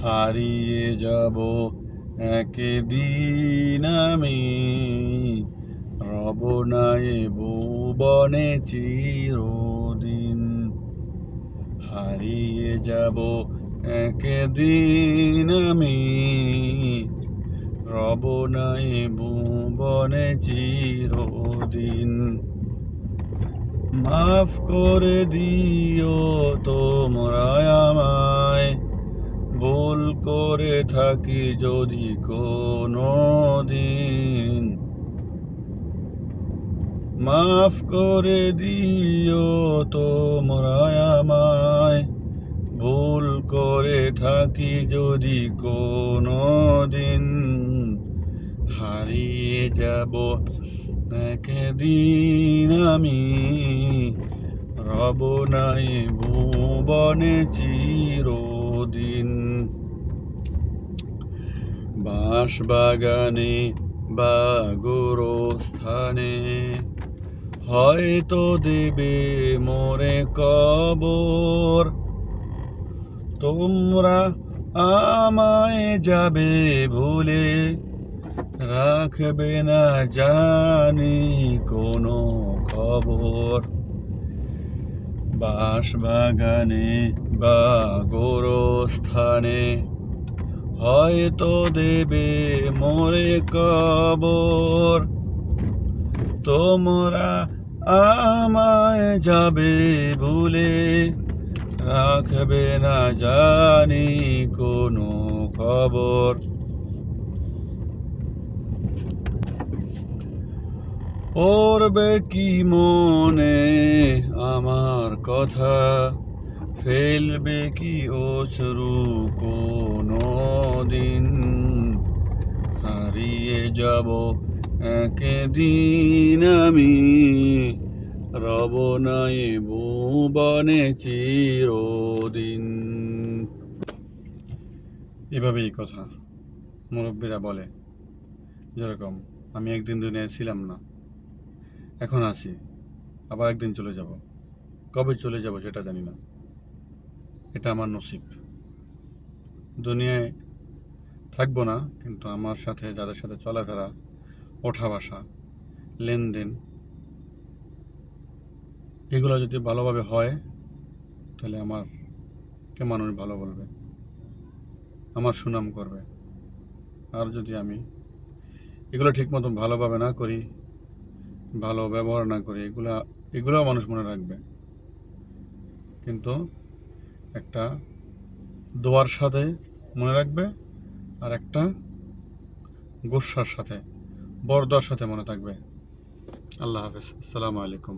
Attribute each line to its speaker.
Speaker 1: হারিয়ে যাব একদিন আমি, রব না এ ভুবনে চিরদিন। হারিয়ে যাব একদিন আমি, রব না এ ভুবনে চিরদিন। মাফ করে দিও তোমরা আমায়, ভুল করে থাকি যদি কোনো দিন। মাফ করে দিও তোমরা আমায়, ভুল করে থাকি যদি কোনো দিন। হারিয়ে যাব একদিন আমি, রব নাই ভুবনে চিরদিন। বাঁশবাগানে বা গোরস্থানে হয়তো দেবে মোরে কবর, তোমরা আমায় যাবে ভুলে, রাখবে না জানি কোনো খবর। বাঁশবাগানে বা গোরস্থানে হয়তো দেবে মোরে কবর, তোমরা আমায় যাবে ভুলে, রাখবে না জানি কোনো খবর। পড়বে কি মনে আমার কথা, ফেলবে কি অশ্রু কোনো দিন। হারিয়ে যাব একদিন আমি, রব নাই ভুবনে চিরদিন। এভাবেই কথা মুরব্বীরা বলে, যেরকম আমি একদিন দুনিয়ায় ছিলাম না, এখন আছি, আবার একদিন চলে যাব। কবে চলে যাব সেটা জানি না, এটা আমার নসিব। দুনিয়ায় থাকবো না, কিন্তু আমার সাথে যাদের সাথে চলাফেরা, ওঠা বসা, লেনদেন, এগুলো যদি ভালোভাবে হয় তাহলে আমাকে মানুষ ভালো বলবে, আমার সুনাম করবে। আর যদি আমি এগুলো ঠিক মতো ভালোভাবে না করি, ভালো ব্যবহার না করি, এগুলো মানুষ মনে রাখবে, কিন্তু একটা দোয়ার সাথে মনে রাখবে, আর একটা গোস্বার সাথে, বরদোয়ার সাথে মনে থাকবে। আল্লাহ হাফেজ, আসসালামু আলাইকুম।